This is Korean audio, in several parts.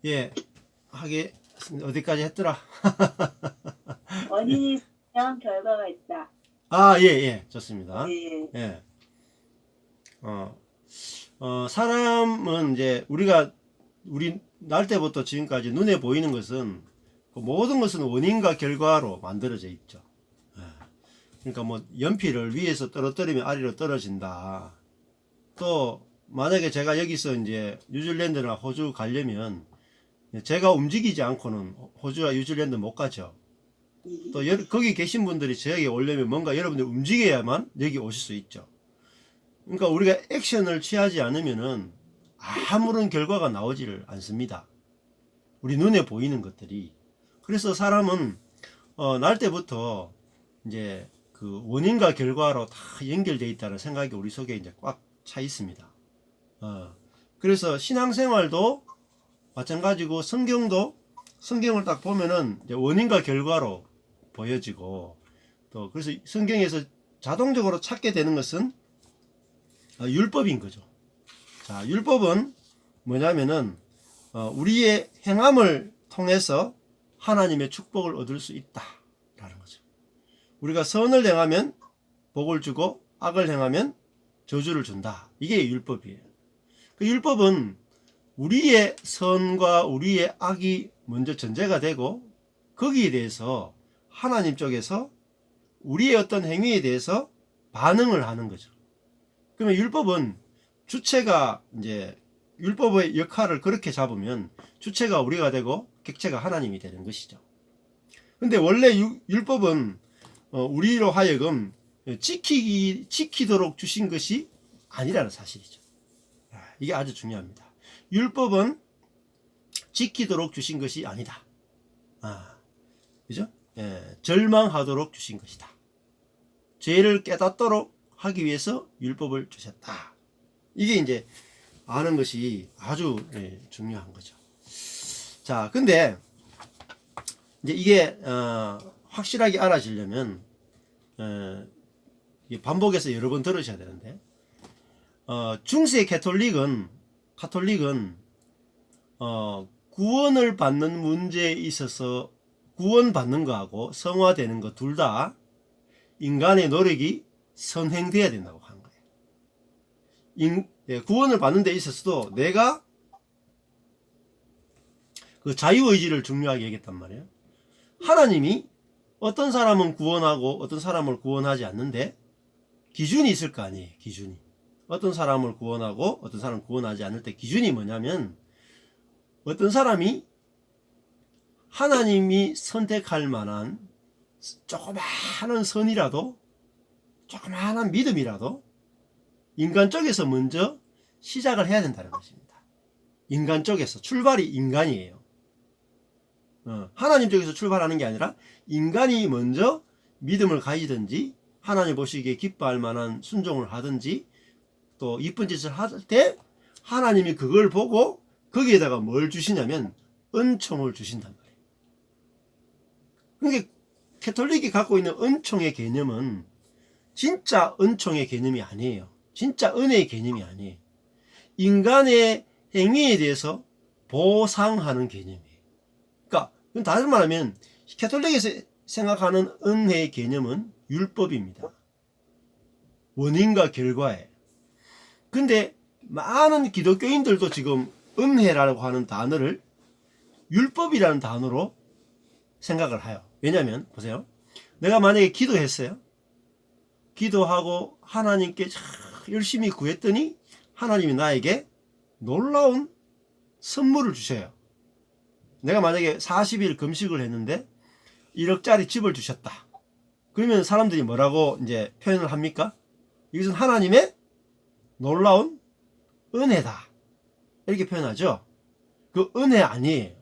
예, 하게, 어디까지 했더라? 원인이 있으면 결과가 있다. 아, 예, 예, 좋습니다. 예, 예, 어, 사람은 이제 우리 날 때부터 지금까지 눈에 보이는 것은 그 모든 것은 원인과 결과로 만들어져 있죠. 예, 그러니까 뭐 연필을 위에서 떨어뜨리면 아래로 떨어진다. 또 만약에 제가 여기서 이제 뉴질랜드나 호주 가려면 제가 움직이지 않고는 호주와 뉴질랜드 못 가죠. 또 거기 계신 분들이 저에게 오려면 뭔가 여러분들이 움직여야만 여기 오실 수 있죠. 그러니까 우리가 액션을 취하지 않으면은 아무런 결과가 나오지를 않습니다. 우리 눈에 보이는 것들이. 그래서 사람은 날 때부터 이제 그 원인과 결과로 다 연결되어 있다는 생각이 우리 속에 이제 꽉 차 있습니다. 그래서 신앙생활도 마찬가지고 성경을 딱 보면은 이제 원인과 결과로 보여지고, 또 그래서 성경에서 자동적으로 찾게 되는 것은 율법인 거죠. 자, 율법은 뭐냐면은 우리의 행함을 통해서 하나님의 축복을 얻을 수 있다라는 거죠. 우리가 선을 행하면 복을 주고 악을 행하면 저주를 준다. 이게 율법이에요. 그 율법은 우리의 선과 우리의 악이 먼저 전제가 되고, 거기에 대해서 하나님 쪽에서 우리의 어떤 행위에 대해서 반응을 하는 거죠. 그러면 율법은 주체가 이제 율법의 역할을 그렇게 잡으면 주체가 우리가 되고 객체가 하나님이 되는 것이죠. 근데 원래 율법은 우리로 하여금 지키도록 주신 것이 아니라는 사실이죠. 이게 아주 중요합니다. 율법은 지키도록 주신 것이 아니다. 그죠? 예, 절망하도록 주신 것이다. 죄를 깨닫도록 하기 위해서 율법을 주셨다. 이게 이제 아는 것이 아주 중요한 거죠. 자, 근데 이제 이게 확실하게 알아지려면 반복해서 여러 번 들으셔야 되는데, 중세 가톨릭은 구원을 받는 문제에 있어서 구원받는 거하고 성화되는 거 둘 다 인간의 노력이 선행돼야 된다고 하는 거예요. 구원을 받는 데 있어서도 내가 그 자유의지를 중요하게 얘기했단 말이에요. 하나님이 어떤 사람은 구원하고 어떤 사람을 구원하지 않는데 기준이 있을 거 아니에요. 기준이. 어떤 사람을 구원하고 어떤 사람을 구원하지 않을 때 기준이 뭐냐면, 어떤 사람이 하나님이 선택할 만한 조그마한 선이라도, 조그마한 믿음이라도 인간 쪽에서 먼저 시작을 해야 된다는 것입니다. 인간 쪽에서. 출발이 인간이에요. 하나님 쪽에서 출발하는 게 아니라 인간이 먼저 믿음을 가지든지 하나님 보시기에 기뻐할 만한 순종을 하든지 또 이쁜 짓을 할 때 하나님이 그걸 보고 거기에다가 뭘 주시냐면 은총을 주신단 말이에요. 그러니까 가톨릭이 갖고 있는 은총의 개념은 진짜 은총의 개념이 아니에요. 진짜 은혜의 개념이 아니에요. 인간의 행위에 대해서 보상하는 개념이에요. 그러니까 다른 말하면 가톨릭에서 생각하는 은혜의 개념은 율법입니다. 원인과 결과예요. 근데 많은 기독교인들도 지금 은혜라고 하는 단어를 율법이라는 단어로 생각을 해요. 왜냐하면 보세요. 내가 만약에 기도했어요. 기도하고 하나님께 열심히 구했더니 하나님이 나에게 놀라운 선물을 주셔요. 내가 만약에 40일 금식을 했는데 1억짜리 집을 주셨다. 그러면 사람들이 뭐라고 이제 표현을 합니까? 이것은 하나님의 놀라운 은혜다. 이렇게 표현하죠. 그 은혜 아니에요.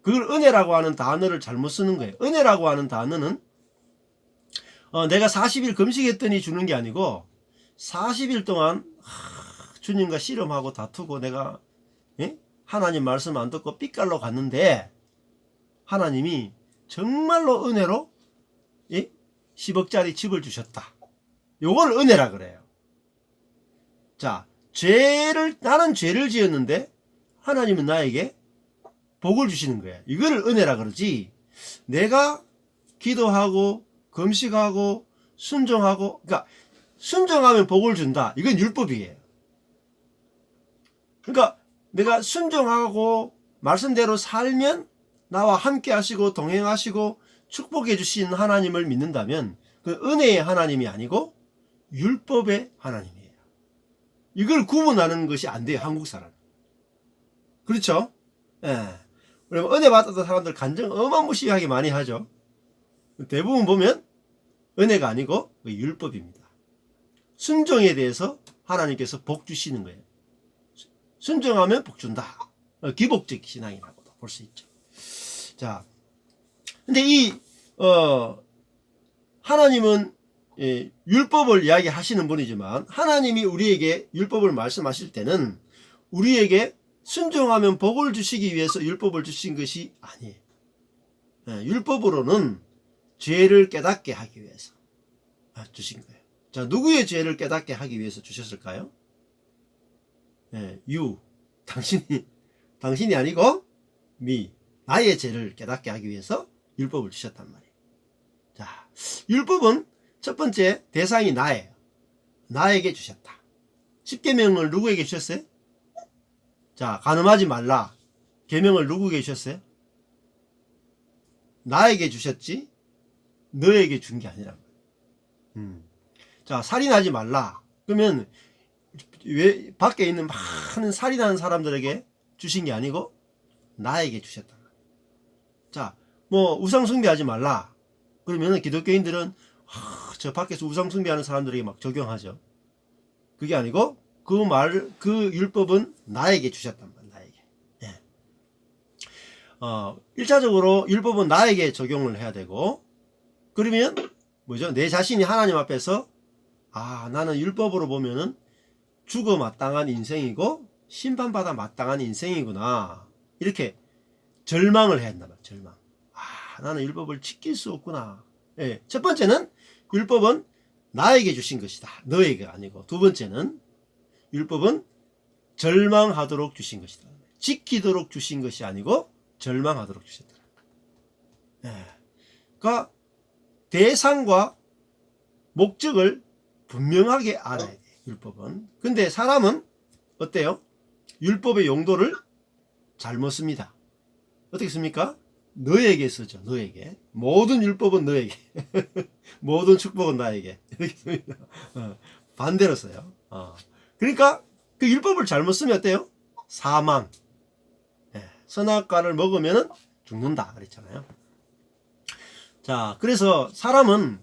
그걸 은혜라고 하는 단어를 잘못 쓰는 거예요. 은혜라고 하는 단어는 내가 40일 금식했더니 주는 게 아니고 40일 동안 주님과 씨름하고 다투고 내가 하나님 말씀 안 듣고 삐깔로 갔는데 하나님이 정말로 은혜로 10억짜리 집을 주셨다. 요걸 은혜라 그래요. 자, 나는 죄를 지었는데 하나님은 나에게 복을 주시는 거예요. 이거를 은혜라 그러지. 내가 기도하고 금식하고 순종하고, 그러니까 순종하면 복을 준다. 이건 율법이에요. 그러니까 내가 순종하고 말씀대로 살면 나와 함께 하시고 동행하시고 축복해 주신 하나님을 믿는다면 그 은혜의 하나님이 아니고 율법의 하나님이에요. 이걸 구분하는 것이 안 돼요, 한국 사람. 그렇죠? 예. 그러면 은혜 받았던 사람들 간증 어마무시하게 많이 하죠. 대부분 보면 은혜가 아니고 율법입니다. 순종에 대해서 하나님께서 복 주시는 거예요. 순종하면 복 준다. 기복적 신앙이라고도 볼 수 있죠. 자, 근데 하나님은 율법을 이야기하시는 분이지만 하나님이 우리에게 율법을 말씀하실 때는 우리에게 순종하면 복을 주시기 위해서 율법을 주신 것이 아니에요. 율법으로는 죄를 깨닫게 하기 위해서 주신 거예요. 자, 누구의 죄를 깨닫게 하기 위해서 주셨을까요? 당신이 아니고 나의 죄를 깨닫게 하기 위해서 율법을 주셨단 말이에요. 자, 율법은 첫 번째 대상이 나예요. 나에게 주셨다. 십계명을 누구에게 주셨어요? 자, 간음하지 말라. 계명을 누구에게 주셨어요? 나에게 주셨지 너에게 준 게 아니란 말이에요. 자, 살인하지 말라. 그러면 왜 밖에 있는 많은 살인하는 사람들에게 주신 게 아니고 나에게 주셨단 말이에요. 자, 뭐 우상 숭배하지 말라. 그러면 기독교인들은 저 밖에서 우상 숭배하는 사람들에게 막 적용하죠. 그게 아니고 그 율법은 나에게 주셨단 말이에요. 나에게. 예. 1차적으로 율법은 나에게 적용을 해야 되고, 그러면 뭐죠? 내 자신이 하나님 앞에서 나는 율법으로 보면은 죽어 마땅한 인생이고 심판받아 마땅한 인생이구나. 이렇게 절망을 해야 한단 말이에요. 절망. 나는 율법을 지킬 수 없구나. 예. 첫 번째는 율법은 나에게 주신 것이다. 너에게 아니고. 두 번째는 율법은 절망하도록 주신 것이다. 지키도록 주신 것이 아니고 절망하도록 주셨다. 예. 그러니까 대상과 목적을 분명하게 알아야 돼. 율법은. 근데 사람은 어때요? 율법의 용도를 잘못 씁니다. 어떻게 씁니까? 너에게 쓰죠. 너에게. 모든 율법은 너에게. 모든 축복은 나에게. 이렇게 씁니다. 반대로 써요. 그러니까 그 율법을 잘못 쓰면 어때요? 사망. 선악과를 먹으면 죽는다 그랬잖아요. 자, 그래서 사람은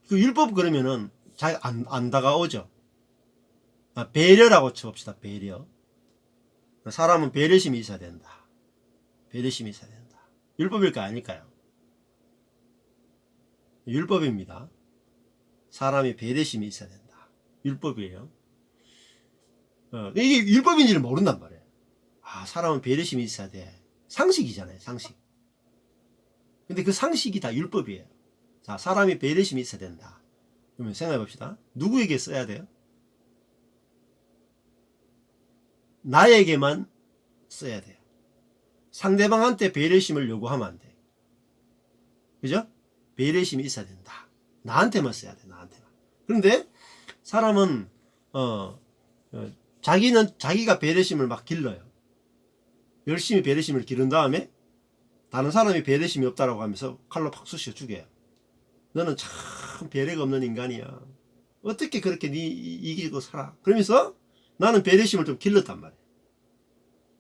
그 율법 그러면은 잘 안 다가오죠. 배려라고 쳐봅시다. 배려. 사람은 배려심이 있어야 된다. 배려심이 있어야 된다. 율법일까 아닐까요? 율법입니다. 사람이 배려심이 있어야 된다. 율법이에요. 이게 율법인지를 모른단 말이에요. 사람은 배려심이 있어야 돼. 상식이잖아요. 상식. 근데 그 상식이 다 율법이에요. 자, 사람이 배려심이 있어야 된다. 그러면 생각해 봅시다. 누구에게 써야 돼요? 나에게만 써야 돼요. 상대방한테 배려심을 요구하면 안 돼. 그죠? 배려심이 있어야 된다. 나한테만 써야 돼. 나한테만. 그런데 사람은 자기가 배려심을 막 길러요. 열심히 배려심을 기른 다음에 다른 사람이 배려심이 없다라고 하면서 칼로 팍 쑤셔 죽여요. 너는 참 배려가 없는 인간이야. 어떻게 그렇게 네 이기고 살아? 그러면서 나는 배려심을 좀 길렀단 말이에요.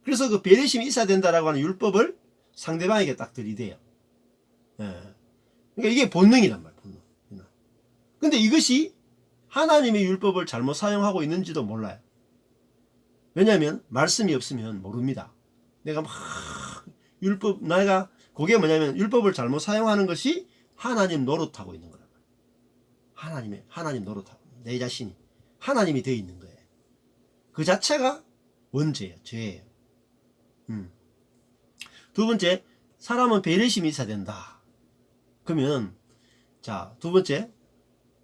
그래서 그 배려심이 있어야 된다라고 하는 율법을 상대방에게 딱 들이대요. 그러니까 이게 본능이란 말이에요. 본능. 근데 이것이 하나님의 율법을 잘못 사용하고 있는지도 몰라요. 왜냐하면 말씀이 없으면 모릅니다. 내가 그게 뭐냐면 율법을 잘못 사용하는 것이 하나님 노릇하고 있는 거란 말이에요. 하나님 노릇하고 내 자신이 하나님이 되어 있는 거예요. 그 자체가 원죄예요. 죄예요. 두 번째, 사람은 배려심이 있어야 된다. 그러면 자, 두 번째,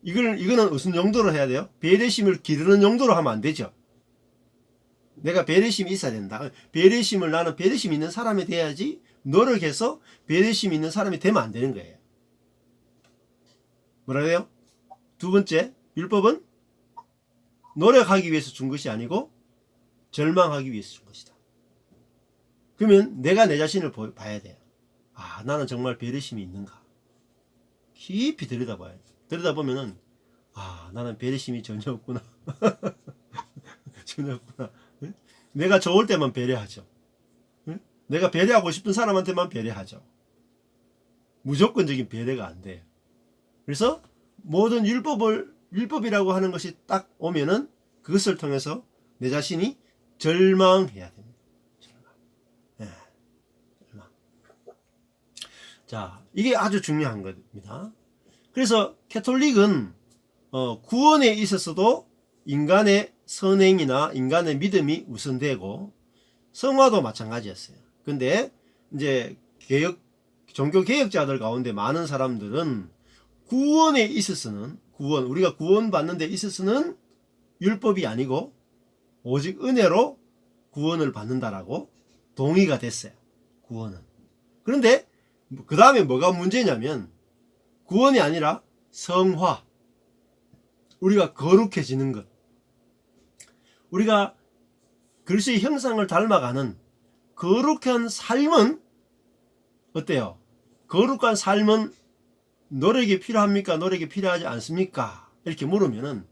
이거는 무슨 용도로 해야 돼요? 배려심을 기르는 용도로 하면 안 되죠. 내가 배려심이 있어야 된다. 배려심을 나는 배려심 있는 사람이 돼야지 노력해서 배려심 있는 사람이 되면 안 되는 거예요. 뭐라고요? 두 번째, 율법은 노력하기 위해서 준 것이 아니고 절망하기 위해서 준 것이다. 그러면 내가 내 자신을 봐야 돼요. 아, 나는 정말 배려심이 있는가? 깊이 들여다봐야 돼. 들여다보면은 아, 나는 배려심이 전혀 없구나. 전혀 없구나. 응? 내가 좋을 때만 배려하죠. 응? 내가 배려하고 싶은 사람한테만 배려하죠. 무조건적인 배려가 안 돼요. 그래서 모든 율법이라고 하는 것이 딱 오면은 그것을 통해서 내 자신이 절망해야 됩니다. 절망. 네. 절망. 자, 이게 아주 중요한 겁니다. 그래서 캐톨릭은 구원에 있어서도 인간의 선행이나 인간의 믿음이 우선되고 성화도 마찬가지였어요. 근데 이제 종교 개혁자들 가운데 많은 사람들은 구원에 있어서는 우리가 구원받는 데 있어서는 율법이 아니고 오직 은혜로 구원을 받는다라고 동의가 됐어요. 구원은. 그런데 그 다음에 뭐가 문제냐면 구원이 아니라 성화. 우리가 거룩해지는 것. 우리가 그리스도의 형상을 닮아가는 거룩한 삶은 어때요? 거룩한 삶은 노력이 필요합니까? 노력이 필요하지 않습니까? 이렇게 물으면은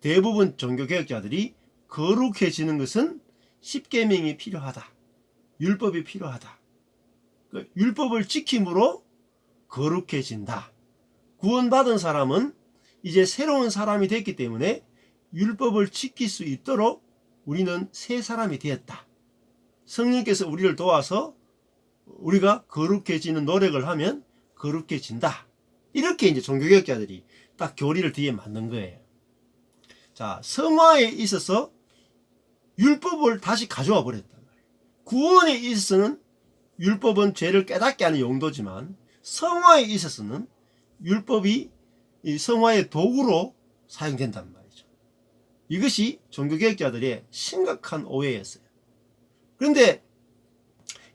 대부분 종교개혁자들이 거룩해지는 것은 십계명이 필요하다. 율법이 필요하다. 율법을 지킴으로 거룩해진다. 구원받은 사람은 이제 새로운 사람이 됐기 때문에 율법을 지킬 수 있도록 우리는 새 사람이 되었다. 성령께서 우리를 도와서 우리가 거룩해지는 노력을 하면 거룩해진다. 이렇게 이제 종교개혁자들이 딱 교리를 뒤에 만든 거예요. 자, 성화에 있어서 율법을 다시 가져와 버렸단 말이에요. 구원에 있어서는 율법은 죄를 깨닫게 하는 용도지만 성화에 있어서는 율법이 이 성화의 도구로 사용된단 말이죠. 이것이 종교개혁자들의 심각한 오해였어요. 그런데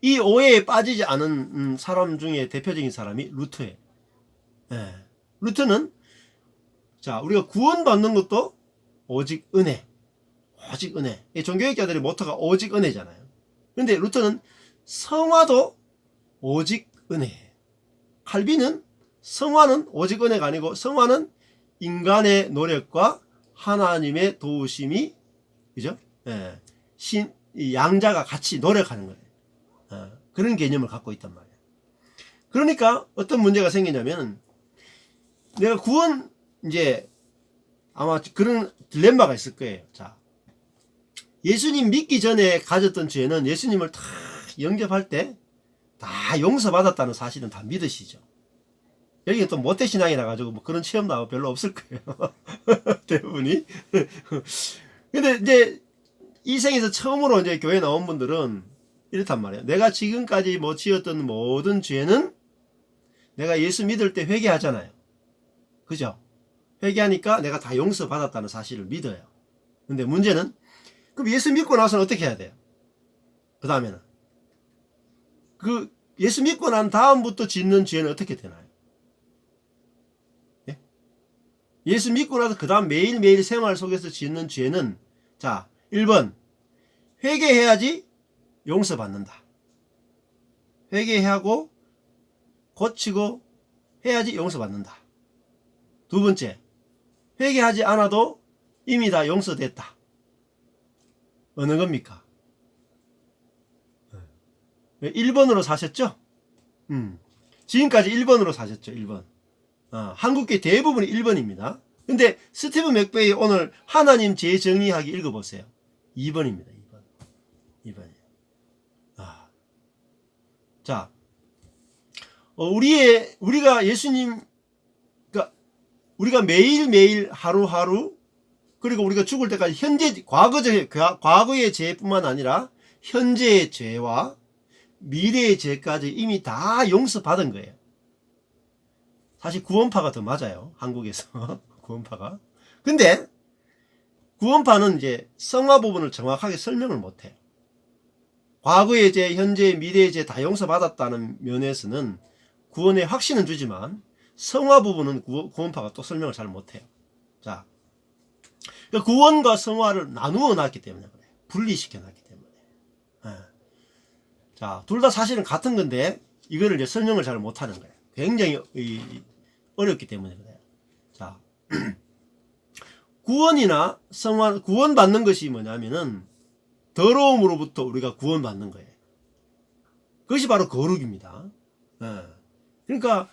이 오해에 빠지지 않은 사람 중에 대표적인 사람이 루터예요. 네. 루터는 자, 우리가 구원받는 것도 오직 은혜. 오직 은혜. 종교개혁자들의 모토가 오직 은혜잖아요. 그런데 루터는 성화도 오직 은혜예요. 칼빈은 성화는 오직 은혜가 아니고 성화는 인간의 노력과 하나님의 도우심이 그죠? 예. 양자가 같이 노력하는 거예요. 그런 개념을 갖고 있단 말이에요. 그러니까 어떤 문제가 생기냐면 내가 이제 아마 그런 딜레마가 있을 거예요. 자, 예수님 믿기 전에 가졌던 죄는 예수님을 다 영접할 때 다 용서받았다는 사실은 다 믿으시죠. 여기 또 모태신앙이라 가지고 뭐 그런 체험도 별로 없을 거예요. 대부분이. 근데 이제 이 생에서 처음으로 이제 교회 나온 분들은 이렇단 말이에요. 내가 지금까지 뭐 지었던 모든 죄는 내가 예수 믿을 때 회개하잖아요. 그죠? 회개하니까 내가 다 용서받았다는 사실을 믿어요. 근데 문제는 그럼 예수 믿고 나서는 어떻게 해야 돼요? 그 다음에는 예수 믿고 난 다음부터 짓는 죄는 어떻게 되나요? 예? 예수 믿고 나서 그 다음 매일매일 생활 속에서 짓는 죄는 자, 1번 회개해야지 용서받는다. 회개하고 고치고 해야지 용서받는다. 두 번째, 회개하지 않아도 이미 다 용서됐다. 어느 겁니까? 1번으로 사셨죠? 지금까지 1번으로 사셨죠. 1번. 한국계 대부분이 1번입니다. 근데 스티븐 맥베이 오늘 하나님 재정의하기 읽어보세요. 2번입니다. 2번이에요. 자, 우리가 예수님, 그러니까 우리가 매일매일 하루하루 그리고 우리가 죽을 때까지 과거의 죄뿐만 아니라 현재의 죄와 미래의 죄까지 이미 다 용서받은 거예요. 사실 구원파가 더 맞아요. 한국에서. 구원파가. 근데 구원파는 이제 성화 부분을 정확하게 설명을 못해요. 과거의 죄, 현재의 미래의 죄 다 용서받았다는 면에서는 구원의 확신은 주지만 성화 부분은 구원파가 또 설명을 잘 못해요. 자, 구원과 성화를 나누어 놨기 때문에 그래요. 분리시켜 놨기 때문에. 자, 둘 다 사실은 같은 건데 이거를 이제 설명을 잘 못하는 거예요. 굉장히 어렵기 때문에 그래요. 자, 구원이나 성화, 구원받는 것이 뭐냐면은 더러움으로부터 우리가 구원받는 거예요. 그것이 바로 거룩입니다. 그러니까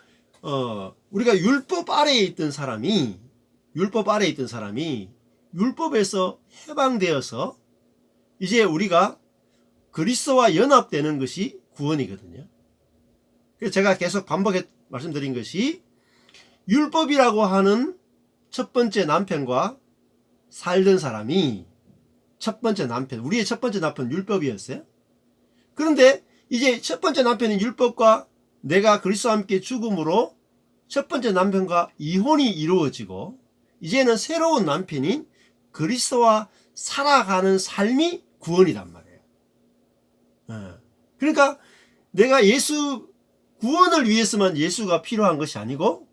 우리가 율법 아래에 있던 사람이 율법에서 해방되어서 이제 우리가 그리스도와 연합되는 것이 구원이거든요. 그래서 제가 계속 반복해 말씀드린 것이 율법이라고 하는 첫 번째 남편과 살던 사람이 우리의 첫 번째 남편은 율법이었어요. 그런데 이제 첫 번째 남편인 율법과 내가 그리스도와 함께 죽음으로 첫 번째 남편과 이혼이 이루어지고 이제는 새로운 남편인 그리스도와 살아가는 삶이 구원이란 말이에요. 그러니까 내가 구원을 위해서만 예수가 필요한 것이 아니고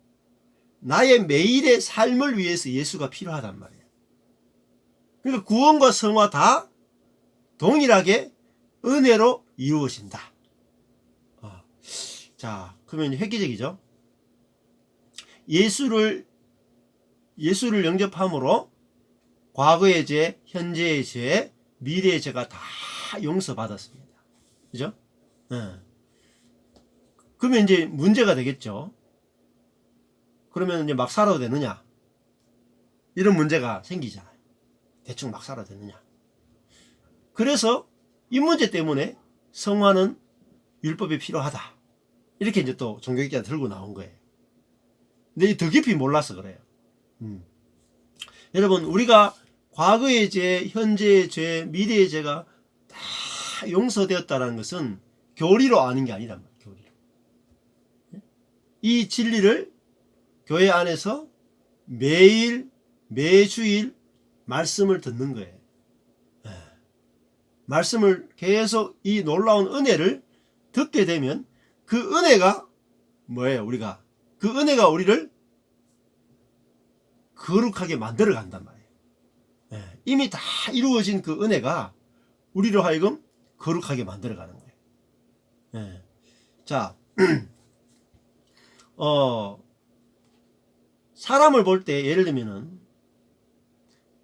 나의 매일의 삶을 위해서 예수가 필요하단 말이에요. 그러니까 구원과 성화 다 동일하게 은혜로 이루어진다. 자, 그러면 획기적이죠. 예수를 영접함으로 과거의 죄, 현재의 죄, 미래의 죄가 다 용서받았습니다. 그죠? 그러면 이제 문제가 되겠죠. 그러면 이제 막 살아도 되느냐? 이런 문제가 생기잖아요. 대충 막 살아도 되느냐? 그래서 이 문제 때문에 성화는 율법이 필요하다. 이렇게 이제 또 종교학자가 들고 나온 거예요. 근데 더 깊이 몰라서 그래요. 여러분, 우리가 과거의 죄, 현재의 죄, 미래의 죄가 다 용서되었다는 것은 교리로 아는 게 아니란 말이에요. 교리로. 이 진리를 교회 안에서 매주일 말씀을 듣는 거예요. 말씀을 계속 이 놀라운 은혜를 듣게 되면 그 은혜가 뭐예요? 그 은혜가 우리를 거룩하게 만들어 간단 말이에요. 이미 다 이루어진 그 은혜가 우리로 하여금 거룩하게 만들어 가는 거예요. 자, 사람을 볼 때 예를 들면은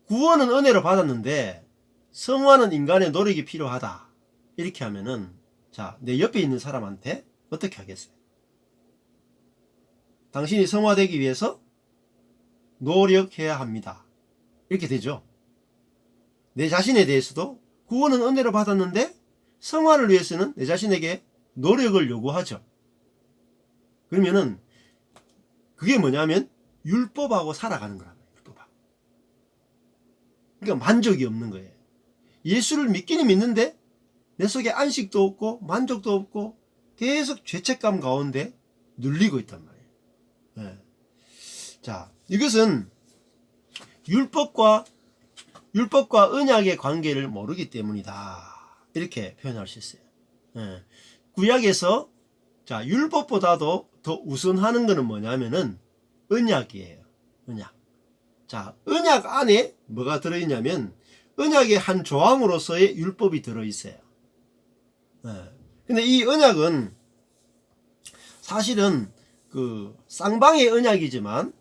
구원은 은혜로 받았는데 성화는 인간의 노력이 필요하다. 이렇게 하면은 자, 내 옆에 있는 사람한테 어떻게 하겠어요? 당신이 성화되기 위해서 노력해야 합니다. 이렇게 되죠. 내 자신에 대해서도 구원은 은혜로 받았는데 성화를 위해서는 내 자신에게 노력을 요구하죠. 그러면은 그게 뭐냐면 율법하고 살아가는 거란 말이에요. 율법하고. 그러니까 만족이 없는 거예요. 예수를 믿기는 믿는데 내 속에 안식도 없고 만족도 없고 계속 죄책감 가운데 눌리고 있단 말이에요. 자, 이것은 율법과 언약의 관계를 모르기 때문이다. 이렇게 표현할 수 있어요. 구약에서 자, 율법보다도 더 우선하는 것은 뭐냐면은 언약이에요. 언약. 자, 언약 안에 뭐가 들어있냐면 언약의 한 조항으로서의 율법이 들어있어요. 근데 이 언약은 사실은 그 쌍방의 언약이지만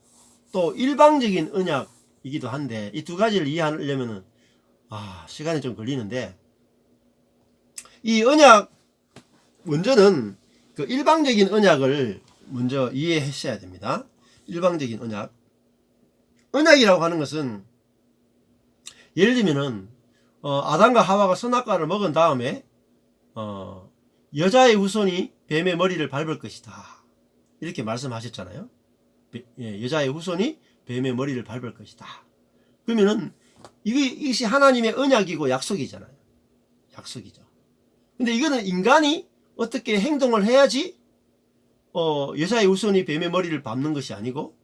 또 일방적인 언약이기도 한데 이 두 가지를 이해하려면은 시간이 좀 걸리는데 이 언약 먼저는 그 일방적인 언약을 먼저 이해하셔야 됩니다. 일방적인 언약이라고 하는 것은 예를 들면은 아담과 하와가 선악과를 먹은 다음에 여자의 후손이 뱀의 머리를 밟을 것이다. 이렇게 말씀하셨잖아요. 여자의 후손이 뱀의 머리를 밟을 것이다. 그러면은 이것이 하나님의 언약이고 약속이잖아요. 약속이죠. 근데 이거는 인간이 어떻게 행동을 해야지 여자의 후손이 뱀의 머리를 밟는 것이 아니고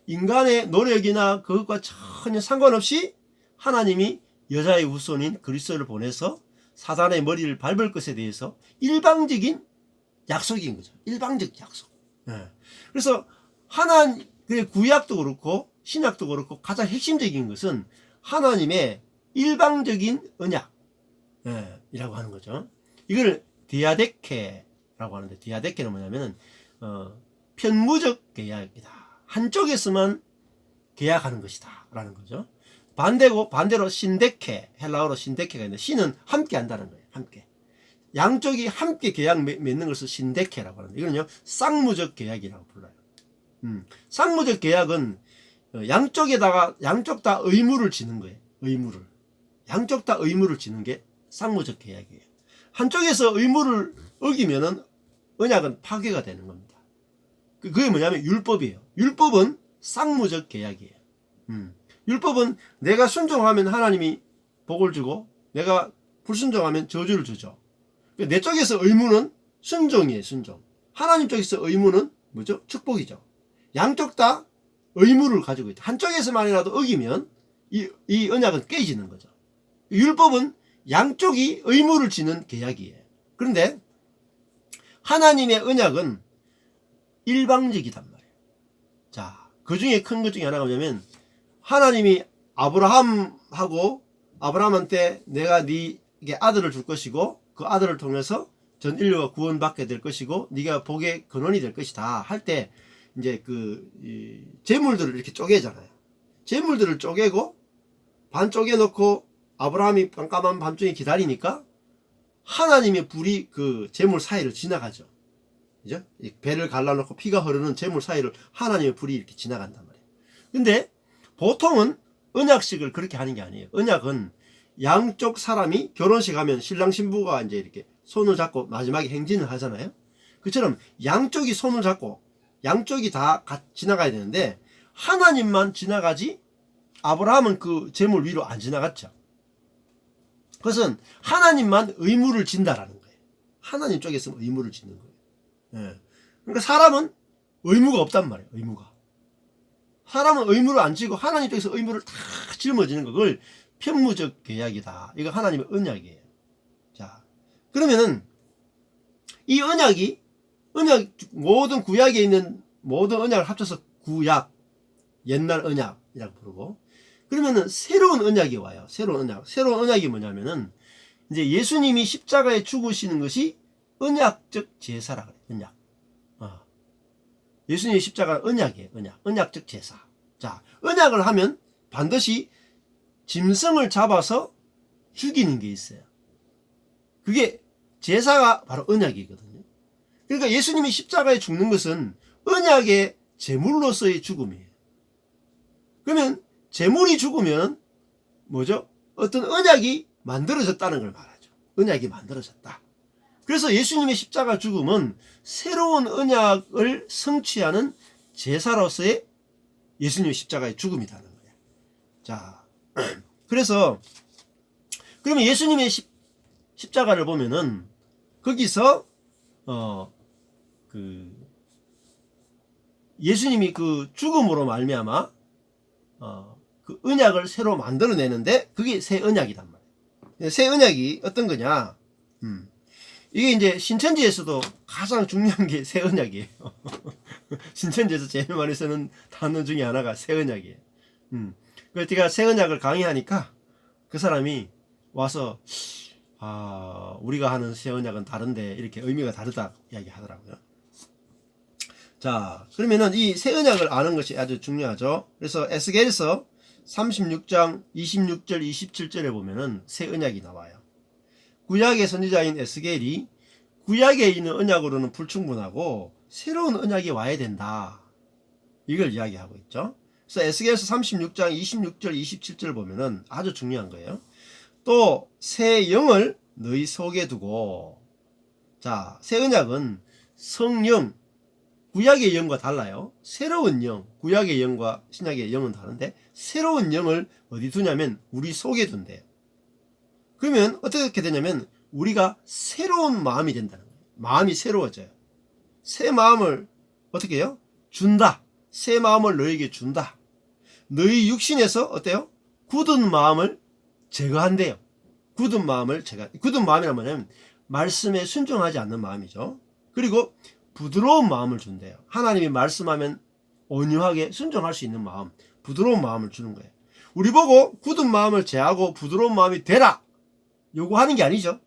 인간의 노력이나 그것과 전혀 상관없이 하나님이 여자의 후손인 그리스도를 보내서 사단의 머리를 밟을 것에 대해서 일방적인 약속인 거죠. 일방적 약속. 예. 그래서 구약도 그렇고 신약도 그렇고 가장 핵심적인 것은 하나님의 일방적인 언약, 예, 이라고 하는 거죠. 이걸 디아데케라고 하는데, 디아데케는 뭐냐면은 편무적 계약이다. 한쪽에서만 계약하는 것이다 라는 거죠. 반대로 신데케, 헬라어로 신데케가 있는데, 신은 함께 한다는 거예요. 함께. 양쪽이 함께 계약 맺는 것을 신데케라고 하는데, 이거는요 쌍무적 계약이라고 불러요. 쌍무적 계약은 양쪽 다 의무를 지는 거예요. 의무를. 양쪽 다 의무를 지는 게 쌍무적 계약이에요. 한쪽에서 의무를 어기면은 언약은 파괴가 되는 겁니다. 그게 뭐냐면 율법이에요. 율법은 쌍무적 계약이에요. 율법은 내가 순종하면 하나님이 복을 주고 내가 불순종하면 저주를 주죠. 내 쪽에서 의무는 순종이에요. 순종. 하나님 쪽에서 의무는 뭐죠? 축복이죠. 양쪽 다 의무를 가지고 있다. 한쪽에서만이라도 어기면 이 언약은 깨지는 거죠. 율법은 양쪽이 의무를 지는 계약이에요. 그런데 하나님의 언약은 일방적이단 말이에요. 자, 그 중에 큰 것 중에 하나가 뭐냐면, 하나님이 아브라함한테 내가 네게 아들을 줄 것이고 그 아들을 통해서 전 인류가 구원받게 될 것이고 네가 복의 근원이 될 것이다 할 때, 이제 재물들을 이렇게 쪼개잖아요. 재물들을 쪼개고 반 쪼개놓고 아브라함이 깜깜한 밤중에 기다리니까 하나님의 불이 그 재물 사이를 지나가죠. 그죠? 배를 갈라놓고 피가 흐르는 재물 사이를 하나님의 불이 이렇게 지나간단 말이에요. 근데 보통은 언약식을 그렇게 하는 게 아니에요. 언약은 양쪽 사람이 결혼식 하면 신랑 신부가 이제 이렇게 손을 잡고 마지막에 행진을 하잖아요. 그처럼 양쪽이 손을 잡고 양쪽이 다 지나가야 되는데, 하나님만 지나가지 아브라함은 그 재물 위로 안 지나갔죠. 그것은 하나님만 의무를 진다라는 거예요. 하나님 쪽에서 의무를 짓는 거예요. 예. 그러니까 사람은 의무가 없단 말이에요. 의무가. 사람은 의무를 안 지고 하나님 쪽에서 의무를 다 짊어지는 거, 그걸 편무적 계약이다. 이거 하나님의 언약이에요. 자, 그러면은 이 모든 구약에 있는 모든 언약을 합쳐서 구약, 옛날 언약이라고 부르고, 그러면은 새로운 언약이 와요. 새로운 언약이 뭐냐면은, 이제 예수님이 십자가에 죽으시는 것이 언약적 제사라 그래요. 언약. 예수님의 십자가는 언약이에요. 언약적 제사. 자, 언약을 하면 반드시 짐승을 잡아서 죽이는 게 있어요. 그게 제사가 바로 언약이거든요. 그러니까 예수님이 십자가에 죽는 것은 언약의 제물로서의 죽음이에요. 그러면 제물이 죽으면 뭐죠? 어떤 언약이 만들어졌다는 걸 말하죠. 언약이 만들어졌다. 그래서 예수님의 십자가 죽음은 새로운 언약을 성취하는 제사로서의 예수님의 십자가의 죽음이라는 거예요. 자, 그래서 그러면 예수님의 십자가를 보면은 거기서 예수님이 그 죽음으로 말미암아 그 언약을 새로 만들어내는데, 그게 새 언약이란 말이에요. 새 언약이 어떤 거냐? 이게 이제 신천지에서도 가장 중요한 게 새 언약이에요. 신천지에서 제일 많이 쓰는 단어 중에 하나가 새 언약이에요. 그래서 제가 새 언약을 강의하니까 그 사람이 와서 우리가 하는 새 언약은 다른데 이렇게 의미가 다르다 이야기 하더라고요. 자, 그러면은 이 새 언약을 아는 것이 아주 중요하죠. 그래서 에스겔서 36장 26절 27절에 보면은 새 언약이 나와요. 구약의 선지자인 에스겔이 구약에 있는 언약으로는 불충분하고 새로운 언약이 와야 된다, 이걸 이야기하고 있죠. 그래서 에스겔서 36장 26절 27절 보면은 아주 중요한 거예요. 또 새 영을 너희 속에 두고, 자, 새 언약은 성령, 구약의 영과 달라요. 새로운 영, 구약의 영과 신약의 영은 다른데 새로운 영을 어디 두냐면 우리 속에 둔대요. 그러면 어떻게 되냐면 우리가 새로운 마음이 된다는 거예요. 마음이 새로워져요. 새 마음을 어떻게 해요? 준다. 새 마음을 너에게 준다. 너희 육신에서 어때요? 굳은 마음을 제거한대요. 굳은 마음이란 뭐냐면 말씀에 순종하지 않는 마음이죠. 그리고 부드러운 마음을 준대요. 하나님이 말씀하면 온유하게 순종할 수 있는 마음, 부드러운 마음을 주는 거예요. 우리 보고 굳은 마음을 제하고 부드러운 마음이 되라 요구하는 게 아니죠.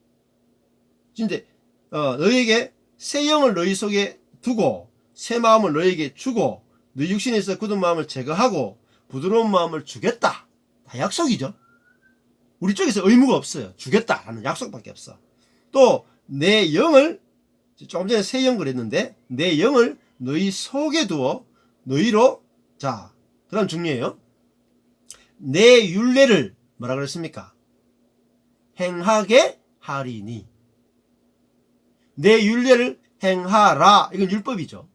근데 너희에게 새 영을 너희 속에 두고 새 마음을 너희에게 주고 너희 육신에서 굳은 마음을 제거하고 부드러운 마음을 주겠다. 다 약속이죠. 우리 쪽에서 의무가 없어요. 주겠다라는 약속밖에 없어. 또 내 영을 조금 전에 새 영 그랬는데 내 영을 너희 속에 두어 너희로 자 그다음 중요해요. 내 율례를 뭐라 그랬습니까? 행하게 하리니. 내 율례를 행하라. 이건 율법이죠.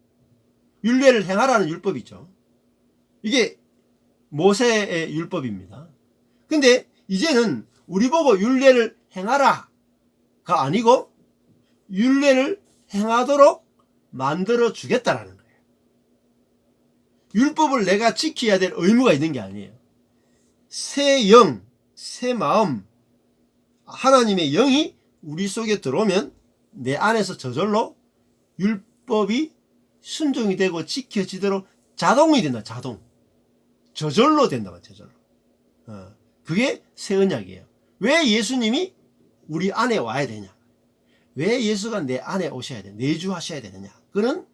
율례를 행하라는 율법이죠. 이게 모세의 율법입니다. 근데 이제는 우리 보고 율례를 행하라가 아니고 율례를 행하도록 만들어 주겠다라는 거예요. 율법을 내가 지켜야 될 의무가 있는 게 아니에요. 새 영, 새 마음, 하나님의 영이 우리 속에 들어오면 내 안에서 저절로 율법이 순종이 되고 지켜지도록 자동이 된다. 자동. 저절로 된다. 저절로. 그게 새 언약이에요. 왜 예수님이 우리 안에 와야 되냐? 왜 예수가 내 안에 오셔야 돼? 내주하셔야 되느냐? 그는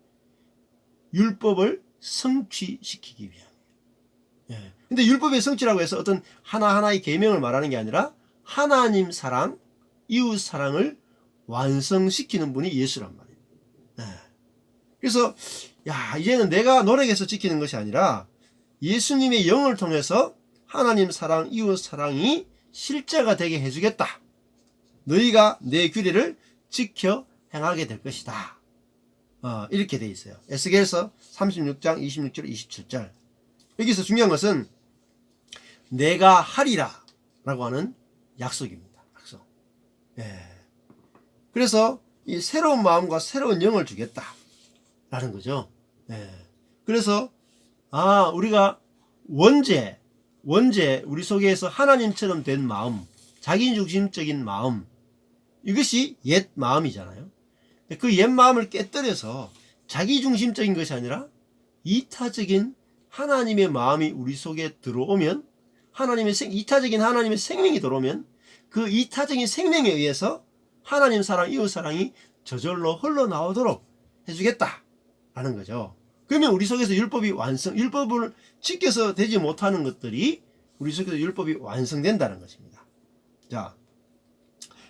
율법을 성취시키기 위함이에요. 근데 율법의 성취라고 해서 어떤 하나하나의 계명을 말하는 게 아니라 하나님 사랑, 이웃 사랑을 완성시키는 분이 예수란 말이에요. 그래서 이제는 내가 노력해서 지키는 것이 아니라 예수님의 영을 통해서 하나님 사랑, 이웃 사랑이 실제가 되게 해주겠다. 너희가 내 규례를 지켜 행하게 될 것이다. 이렇게 돼 있어요. 에스겔서 36장 26절 27절. 여기서 중요한 것은 내가 하리라 라고 하는 약속입니다. 약속. 그래서 이 새로운 마음과 새로운 영을 주겠다 라는 거죠. 그래서 우리가 원죄 우리 속에서 하나님처럼 된 마음, 자기중심적인 마음, 이것이 옛 마음이잖아요. 그 옛 마음을 깨뜨려서 자기중심적인 것이 아니라 이타적인 하나님의 마음이 우리 속에 들어오면 이타적인 하나님의 생명이 들어오면 그 이타적인 생명에 의해서 하나님 사랑, 이웃 사랑이 저절로 흘러나오도록 해주겠다라는 거죠. 그러면 우리 속에서 율법을 지켜서 되지 못하는 것들이 우리 속에서 율법이 완성된다는 것입니다. 자,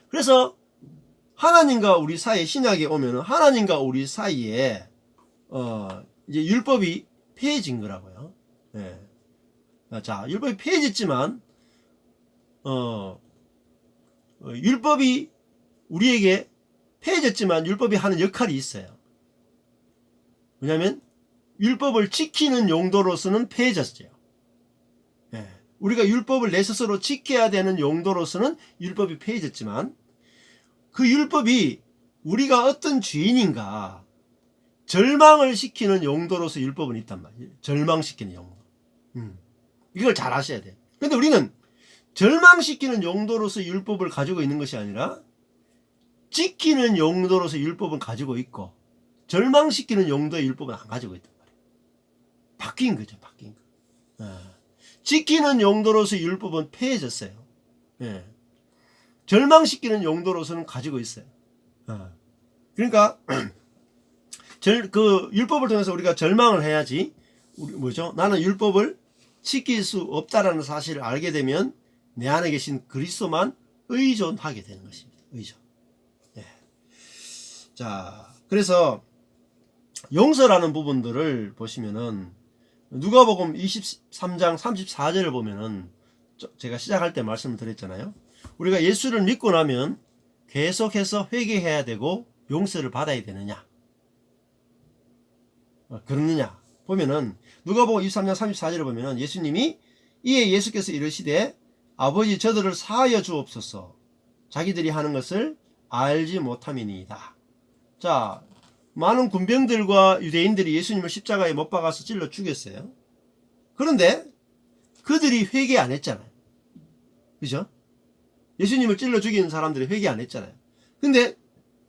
그래서 하나님과 우리 사이에 신약에 오면 하나님과 우리 사이에 이제 율법이 폐해진 거라고요. 자, 율법이 폐해졌지만 율법이 우리에게 폐해졌지만 율법이 하는 역할이 있어요. 왜냐하면 율법을 지키는 용도로서는 폐해졌어요. 우리가 율법을 내 스스로 지켜야 되는 용도로서는 율법이 폐해졌지만 그 율법이 우리가 어떤 죄인인가 절망을 시키는 용도로서 율법은 있단 말이에요. 절망시키는 용도. 이걸 잘 아셔야 돼요. 근데 우리는 절망시키는 용도로서 율법을 가지고 있는 것이 아니라 지키는 용도로서 율법은 가지고 있고 절망시키는 용도의 율법은 안 가지고 있단 말이에요. 바뀐 거죠. 바뀐 거. 지키는 용도로서 율법은 폐해졌어요. 절망시키는 용도로서는 가지고 있어요. 그러니까 그 율법을 통해서 우리가 절망을 해야지. 나는 율법을 지킬 수 없다라는 사실을 알게 되면 내 안에 계신 그리스도만 의존하게 되는 것입니다. 의존. 자, 그래서 용서라는 부분들을 보시면은 누가복음 23장 34절을 보면은 제가 시작할 때 말씀을 드렸잖아요. 우리가 예수를 믿고 나면 계속해서 회개해야 되고 용서를 받아야 되느냐 그러느냐 보면은 누가복음 23장 34절을 보면은 예수님이 이에 예수께서 이르시되 아버지 저들을 사하여 주옵소서 자기들이 하는 것을 알지 못함이니이다. 자, 많은 군병들과 유대인들이 예수님을 십자가에 못 박아서 찔러 죽였어요. 그런데 그들이 회개 안 했잖아요. 그죠? 예수님을 찔러 죽이는 사람들이 회개 안 했잖아요. 근데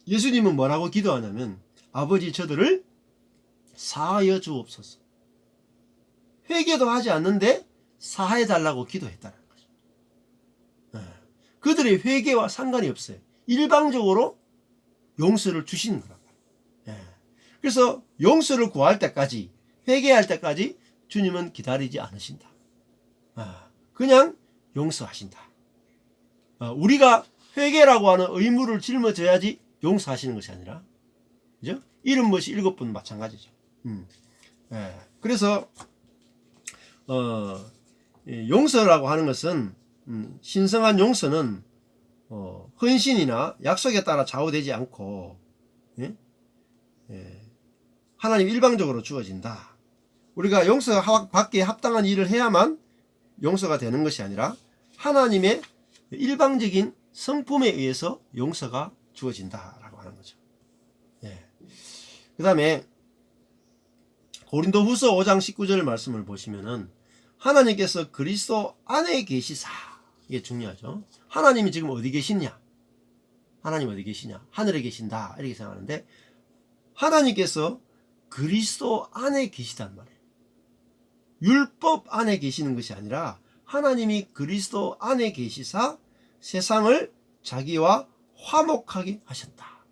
예수님은 뭐라고 기도하냐면 아버지 저들을 사하여 주옵소서. 회개도 하지 않는데 사하해 달라고 기도했다는 거죠. 그들의 회개와 상관이 없어요. 일방적으로 용서를 주시는 거란 말이에요. 그래서 용서를 구할 때까지, 회개할 때까지 주님은 기다리지 않으신다. 그냥 용서하신다. 우리가 회개라고 하는 의무를 짊어져야지 용서하시는 것이 아니라, 그죠? 70번 7번 마찬가지죠. 그래서 용서라고 하는 것은 신성한 용서는 헌신이나 약속에 따라 좌우되지 않고 하나님 일방적으로 주어진다. 우리가 용서받기에 합당한 일을 해야만 용서가 되는 것이 아니라 하나님의 일방적인 성품에 의해서 용서가 주어진다라고 하는 거죠. 그 다음에 고린도후서 5장 19절 말씀을 보시면은 하나님께서 그리스도 안에 계시사, 이게 중요하죠. 하나님이 지금 어디 계시냐? 하나님 어디 계시냐? 하늘에 계신다 이렇게 생각하는데 하나님께서 그리스도 안에 계시단 말이에요. 율법 안에 계시는 것이 아니라 하나님이 그리스도 안에 계시사 세상을 자기와 화목하게 하셨다.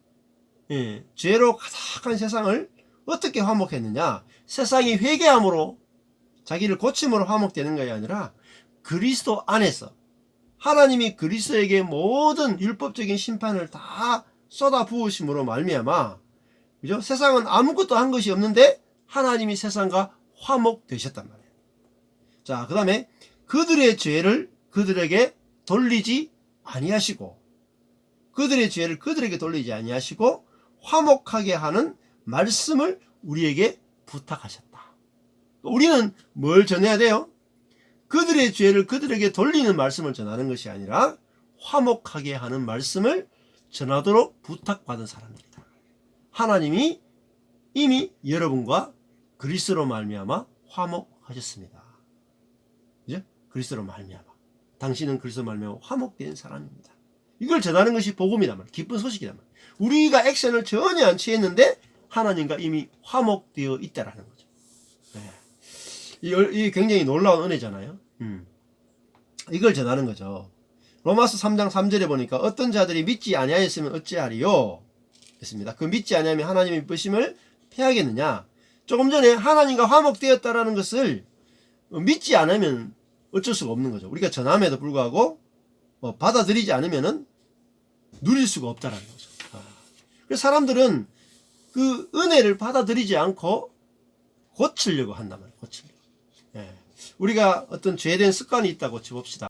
죄로 가득한 세상을 어떻게 화목했느냐? 세상이 회개함으로 자기를 고침으로 화목되는 것이 아니라 그리스도 안에서 하나님이 그리스도에게 모든 율법적인 심판을 다 쏟아 부으심으로 말미암아, 그죠? 세상은 아무것도 한 것이 없는데 하나님이 세상과 화목되셨단 말이에요. 자, 그 다음에 그들의 죄를 그들에게 돌리지 아니하시고, 그들의 죄를 그들에게 돌리지 아니하시고 화목하게 하는 말씀을 우리에게 부탁하셨다. 우리는 뭘 전해야 돼요? 그들의 죄를 그들에게 돌리는 말씀을 전하는 것이 아니라 화목하게 하는 말씀을 전하도록 부탁받은 사람들이다. 하나님이 이미 여러분과 그리스도로 말미암아 화목하셨습니다. 그죠? 그리스도로 말미암아. 당신은 그리스도로 말미암아 화목된 사람입니다. 이걸 전하는 것이 복음이란 말이에요. 기쁜 소식이란 말이에요. 우리가 액션을 전혀 안 취했는데 하나님과 이미 화목되어 있다라는 거죠. 이게 굉장히 놀라운 은혜잖아요. 이걸 전하는 거죠. 로마서 3장 3절에 보니까 어떤 자들이 믿지 아니하였으면 어찌하리요? 했습니다. 그 믿지 아니하면 하나님의 미쁘심을 패하겠느냐? 조금 전에 하나님과 화목되었다라는 것을 믿지 않으면 어쩔 수가 없는 거죠. 우리가 전함에도 불구하고 받아들이지 않으면은 누릴 수가 없다라는 거죠. 그래서 사람들은 그 은혜를 받아들이지 않고 고치려고 한단 말이에요. 고치려고. 우리가 어떤 죄된 습관이 있다고 쳐봅시다.